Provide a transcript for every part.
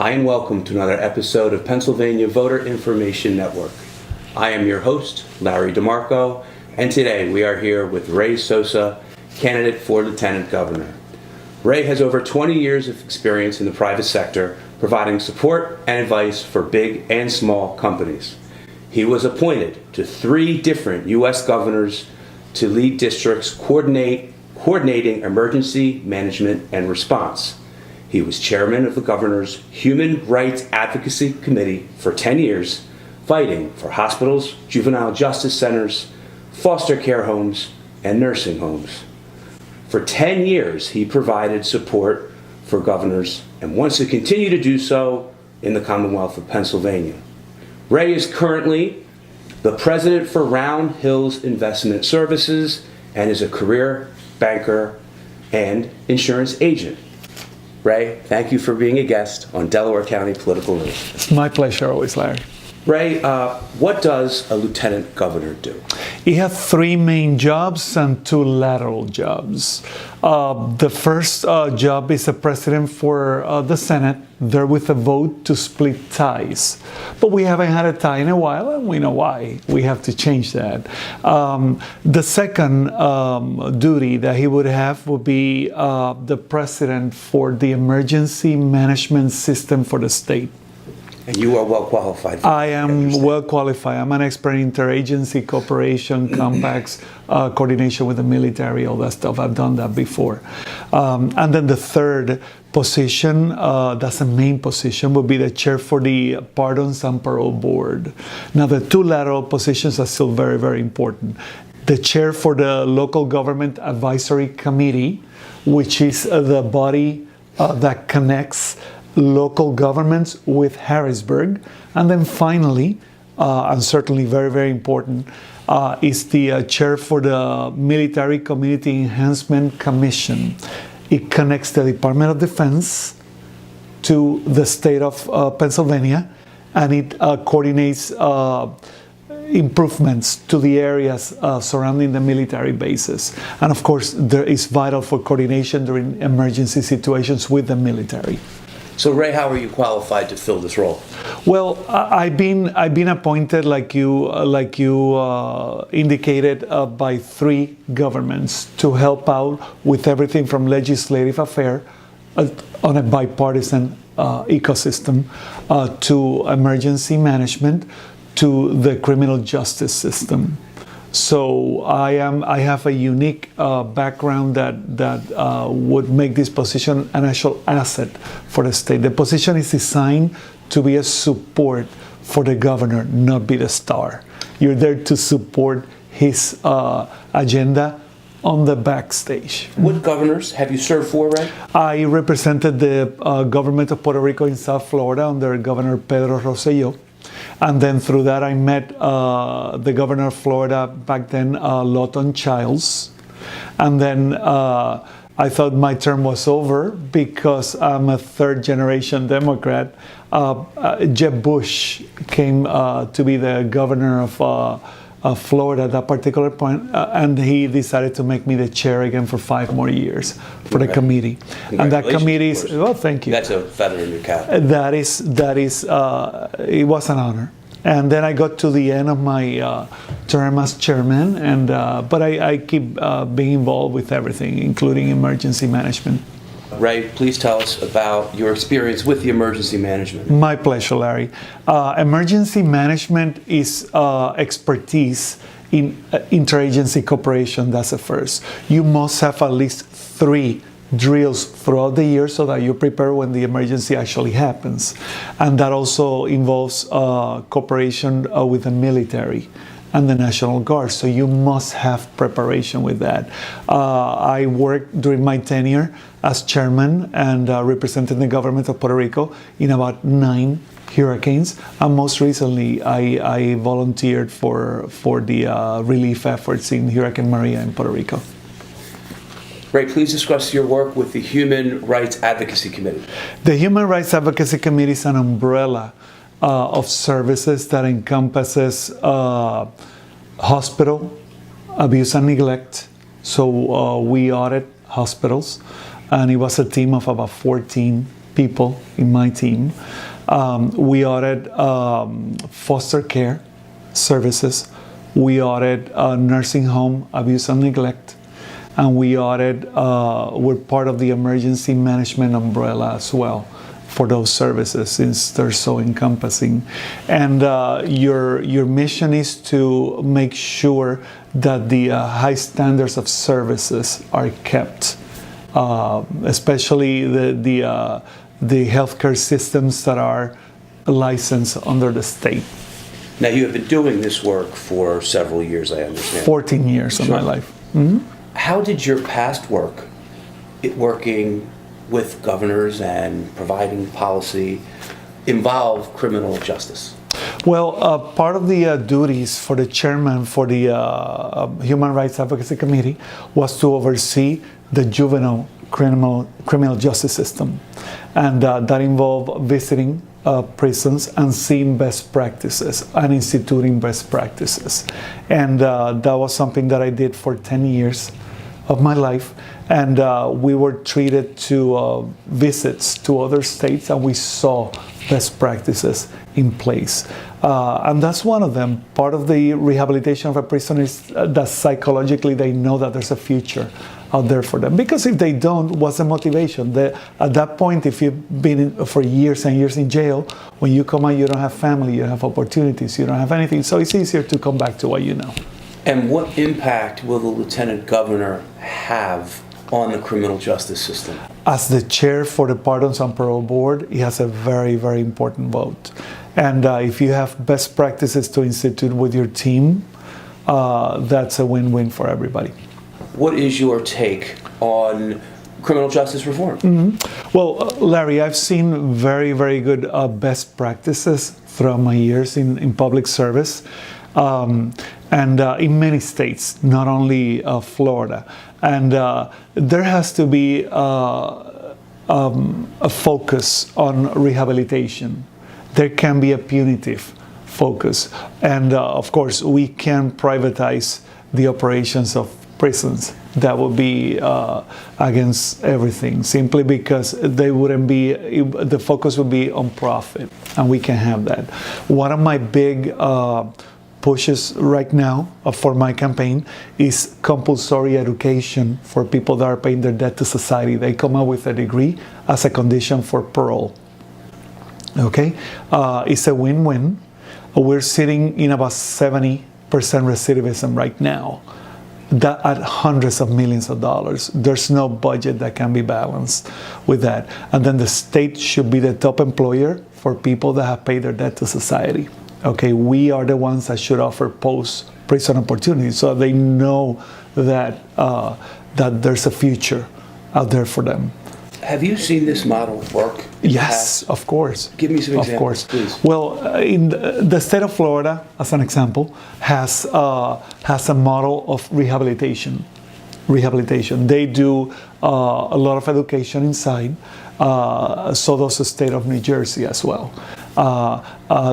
Hi and welcome to another episode of Pennsylvania Voter Information Network. I am your host, Larry DeMarco, and today we are here with Ray Sosa, candidate for Lieutenant Governor. Ray has over 20 years of experience in the private sector, providing support and advice for big and small companies. He was appointed to 3 different U.S. governors to lead districts coordinating emergency management and response. He was chairman of the governor's Human Rights Advocacy Committee for 10 years, fighting for hospitals, juvenile justice centers, foster care homes, and nursing homes. For 10 years, he provided support for governors and wants to continue to do so in the Commonwealth of Pennsylvania. Ray is currently the president for Round Hills Investment Services and is a career banker and insurance agent. Ray, thank you for being a guest on Delaware County Political News. It's my pleasure always, Larry. Ray, what does a lieutenant governor do? He has 3 main jobs and 2 lateral jobs. The first job is a president for the Senate, there with a vote to split ties. But we haven't had a tie in a while, and we know why. We have to change that. The second duty that he would have would be the president for the emergency management system for the state. And you are well qualified. I am well qualified. I'm an expert in interagency cooperation, compacts, coordination with the military, all that stuff. I've done that before. And then the third position, that's a main position, would be the chair for the Pardons and Parole Board. Now, the 2 lateral positions are still very, very important. The chair for the Local Government Advisory Committee, which is the body that connects local governments with Harrisburg. And then finally, and certainly very, very important, is the chair for the Military Community Enhancement Commission. It connects the Department of Defense to the state of Pennsylvania, and it coordinates improvements to the areas surrounding the military bases. And of course, there is vital for coordination during emergency situations with the military. So Ray, how are you qualified to fill this role? Well, I've been appointed, like you indicated, by 3 governments to help out with everything from legislative affairs on a bipartisan ecosystem to emergency management to the criminal justice system. So I have a unique background that would make this position an actual asset for the state. The position is designed to be a support for the governor, not be the star. You're there to support his agenda on the backstage. What governors have you served for, Ray? I represented the government of Puerto Rico in South Florida under Governor Pedro Rosselló. And then through that, I met the governor of Florida back then, Lawton Childs. And then I thought my term was over because I'm a 3rd-generation Democrat. Jeb Bush came to be the governor of Florida at that particular point, and he decided to make me the chair again for 5 more years for the committee. And that committee is, well, thank you. That's a feather in your cap. That is, it was an honor. And then I got to the end of my term as chairman, and but I keep being involved with everything, including emergency management. Ray, please tell us about your experience with the emergency management. My pleasure, Larry. Emergency management is expertise in interagency cooperation. That's the first. You must have at least 3 drills throughout the year so that you prepare when the emergency actually happens. And that also involves cooperation with the military and the National Guard. So you must have preparation with that. I worked during my tenure as chairman and represented the government of Puerto Rico in about 9 hurricanes. And most recently, I volunteered for the relief efforts in Hurricane Maria in Puerto Rico. Ray, please discuss your work with the Human Rights Advocacy Committee. The Human Rights Advocacy Committee is an umbrella of services that encompasses hospital abuse and neglect. So we audit hospitals, and it was a team of about 14 people in my team. We audit foster care services. We audit nursing home abuse and neglect. And we audit, we're part of the emergency management umbrella as well for those services, since they're so encompassing. And your mission is to make sure that the high standards of services are kept, especially the healthcare systems that are licensed under the state. Now, you have been doing this work for several years, I understand. 14 years of my life. Mm-hmm. How did your past work, working with governors and providing policy, involve criminal justice? Well, part of the duties for the chairman for the Human Rights Advocacy Committee was to oversee the juvenile criminal justice system. And that involved visiting prisons and seeing best practices and instituting best practices. And that was something that I did for 10 years of my life. And we were treated to visits to other states, and we saw best practices in place. And that's one of them. Part of the rehabilitation of a prisoner is that psychologically they know that there's a future out there for them. Because if they don't, what's the motivation? At that point, if you've been for years and years in jail, when you come out, you don't have family, you don't have opportunities, you don't have anything. So it's easier to come back to what you know. And what impact will the lieutenant governor have on the criminal justice system? As the chair for the Pardons and Parole Board, he has a very, very important vote. And if you have best practices to institute with your team, that's a win-win for everybody. What is your take on criminal justice reform? Mm-hmm. Well, Larry, I've seen very, very good best practices throughout my years in public service. And in many states, not only Florida. And there has to be a focus on rehabilitation. There can be a punitive focus. And of course, we can privatize the operations of prisons. That would be against everything, simply because they wouldn't be, the focus would be on profit, and we can have that. One of my big pushes right now for my campaign is compulsory education for people that are paying their debt to society. They come out with a degree as a condition for parole. Okay, it's a win-win. We're sitting in about 70% recidivism right now. That at hundreds of millions of dollars. There's no budget that can be balanced with that. And then the state should be the top employer for people that have paid their debt to society. Okay, we are the ones that should offer post-prison opportunities so they know that that there's a future out there for them. Have you seen this model work? Yes, of course. Give me some examples, of course. please. Well, in the state of Florida, as an example, has a model of rehabilitation. They do a lot of education inside. So does the state of New Jersey as well.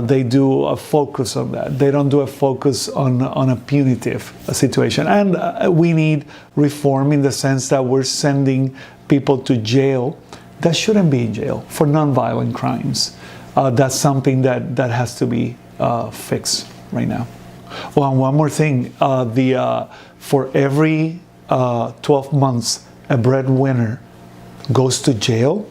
They do a focus on that. They don't do a focus on a punitive situation. And we need reform in the sense that we're sending people to jail that shouldn't be in jail for nonviolent crimes. That's something that has to be fixed right now. Well, and one more thing. For every 12 months a breadwinner goes to jail,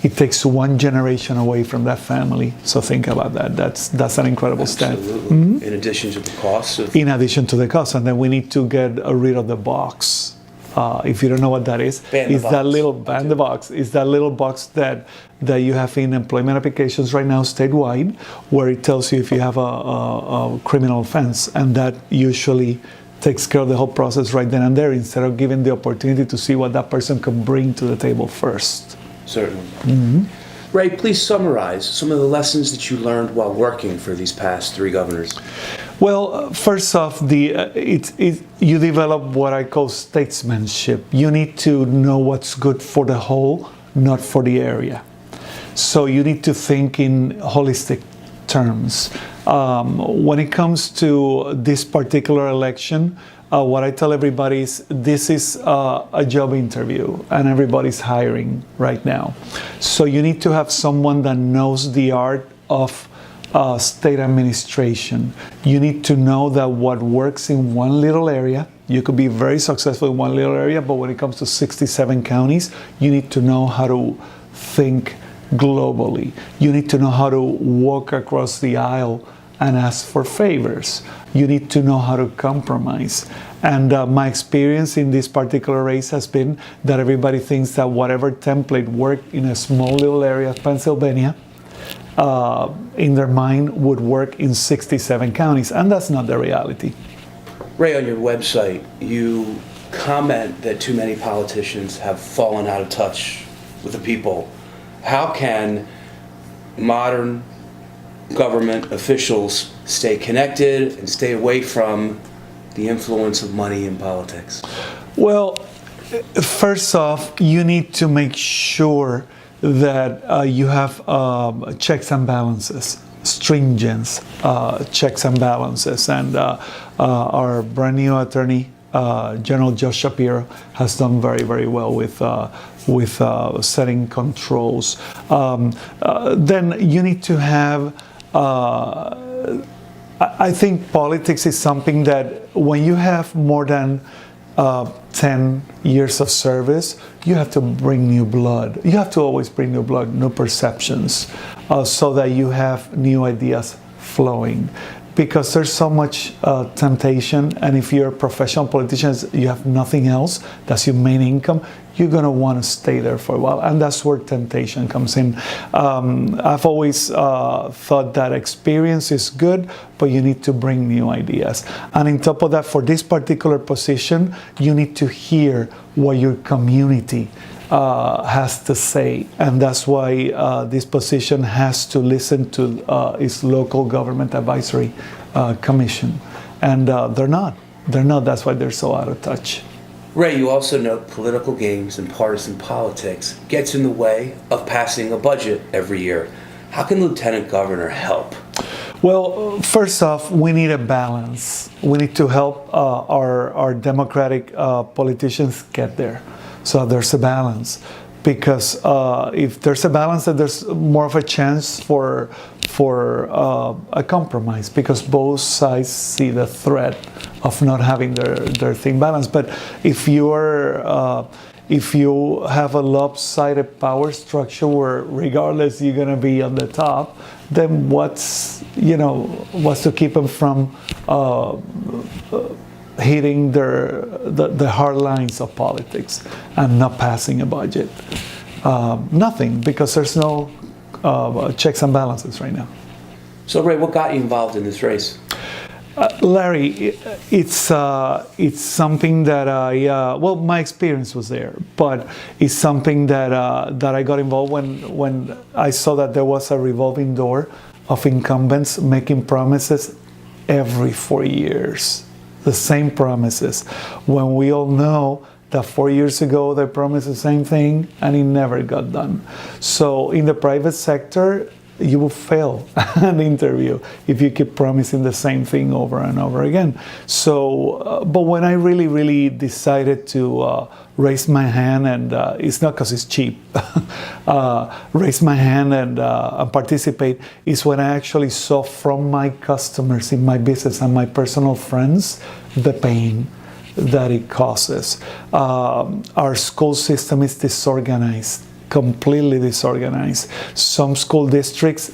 it takes one generation away from that family. So think about that. That's an incredible stat. Absolutely. Mm-hmm. In addition to the costs of... In addition to the costs. And then we need to get rid of the box. If you don't know what that is, it's that little box. It's that little box that you have in employment applications right now statewide, where it tells you if you have a criminal offense, and that usually takes care of the whole process right then and there, instead of giving the opportunity to see what that person can bring to the table first. Certainly. Mm-hmm. Ray, please summarize some of the lessons that you learned while working for these past three governors. Well, first off, you develop what I call statesmanship. You need to know what's good for the whole, not for the area. So you need to think in holistic terms. When it comes to this particular election, what I tell everybody is this is a job interview and everybody's hiring right now. So you need to have someone that knows the art of state administration. You need to know that what works in one little area, you could be very successful in one little area, but when it comes to 67 counties, you need to know how to think globally. You need to know how to walk across the aisle and ask for favors. You need to know how to compromise. And my experience in this particular race has been that everybody thinks that whatever template worked in a small little area of Pennsylvania, in their mind would work in 67 counties, and that's not the reality. Ray, on your website, you comment that too many politicians have fallen out of touch with the people. How can modern government officials stay connected and stay away from the influence of money in politics? Well, first off, you need to make sure that you have checks and balances, stringent checks and balances. And our brand new attorney, General Josh Shapiro, has done very, very well with setting controls. Then you need to have, I think politics is something that when you have more than 10 years of service, you have to bring new blood. You have to always bring new blood, new perceptions, so that you have new ideas flowing. Because there's so much temptation, and if you're a professional politician, you have nothing else, that's your main income, you're going to want to stay there for a while. And that's where temptation comes in. I've always thought that experience is good, but you need to bring new ideas. And on top of that, for this particular position, you need to hear what your community has to say. And that's why this position has to listen to its local government advisory commission. And they're not. That's why they're so out of touch. Ray, you also note political games and partisan politics gets in the way of passing a budget every year. How can Lieutenant Governor help? Well, first off, we need a balance. We need to help our Democratic politicians get there. So there's a balance. Because if there's a balance, then there's more of a chance for a compromise, because both sides see the threat of not having their thing balanced. But if you have a lopsided power structure where regardless you're going to be on the top, then what's to keep them from hitting the hard lines of politics and not passing a budget? Nothing, because there's no checks and balances right now. So Ray, what got you involved in this race? Larry, it's something that my experience was there, but it's something that I got involved when I saw that there was a revolving door of incumbents making promises every 4 years, the same promises, when we all know that 4 years ago they promised the same thing and it never got done. So in the private sector, you will fail an interview if you keep promising the same thing over and over again. So, but when I really decided to raise my hand, and it's not because it's cheap, raise my hand and participate, is when I actually saw from my customers in my business and my personal friends the pain that it causes. Our school system is disorganized. Completely disorganized. Some school districts,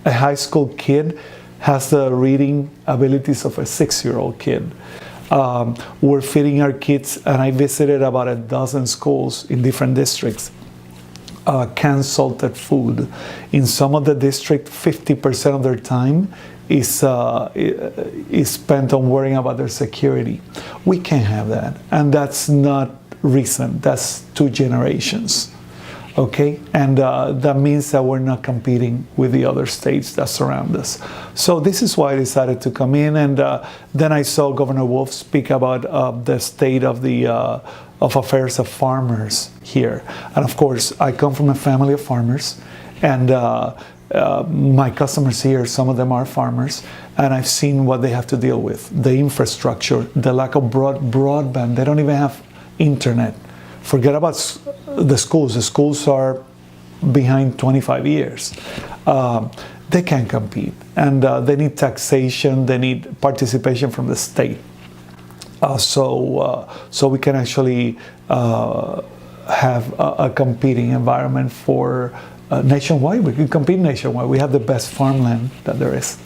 a high school kid has the reading abilities of a 6-year-old kid. We're feeding our kids, and I visited about a dozen schools in different districts, canned salted food. In some of the districts, 50% of their time is spent on worrying about their security. We can't have that, and that's not recent. That's 2 generations. Okay, and that means that we're not competing with the other states that surround us. So this is why I decided to come in, and then I saw Governor Wolf speak about the state of the of affairs of farmers here. And of course, I come from a family of farmers, and my customers here, some of them are farmers, and I've seen what they have to deal with. The infrastructure, the lack of broadband. They don't even have internet. Forget about the schools. The schools are behind 25 years. They can't compete. And they need taxation, they need participation from the state. So we can actually have a competing environment for nationwide. We can compete nationwide. We have the best farmland that there is.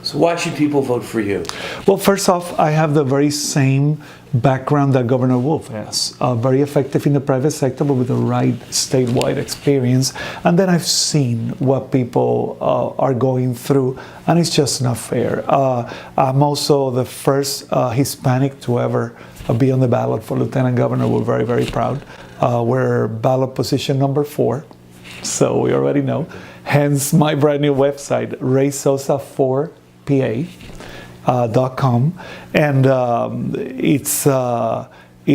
So why should people vote for you? Well, first off, I have the very same background that Governor Wolf has. Very effective in the private sector, but with the right statewide experience. And then I've seen what people are going through, and it's just not fair. I'm also the first Hispanic to ever be on the ballot for Lieutenant Governor. We're very, very proud. We're ballot position number 4, so we already know. Hence my brand new website, raysosa4pa.com, and it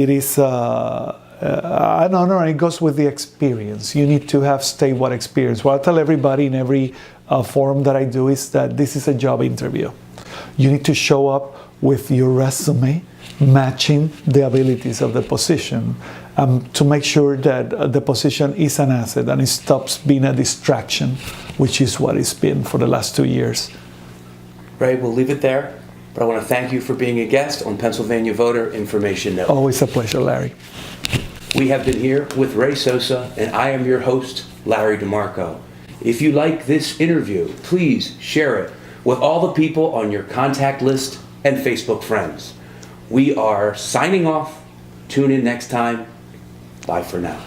is an honor, and it goes with the experience. You need to have statewide experience. What I tell everybody in every forum that I do is that this is a job interview. You need to show up with your resume matching the abilities of the position, to make sure that the position is an asset and it stops being a distraction, which is what it's been for the last 2 years. Ray, we'll leave it there, but I want to thank you for being a guest on Pennsylvania Voter Information Network. Always a pleasure, Larry. We have been here with Ray Sosa, and I am your host, Larry DeMarco. If you like this interview, please share it with all the people on your contact list and Facebook friends. We are signing off. Tune in next time. Bye for now.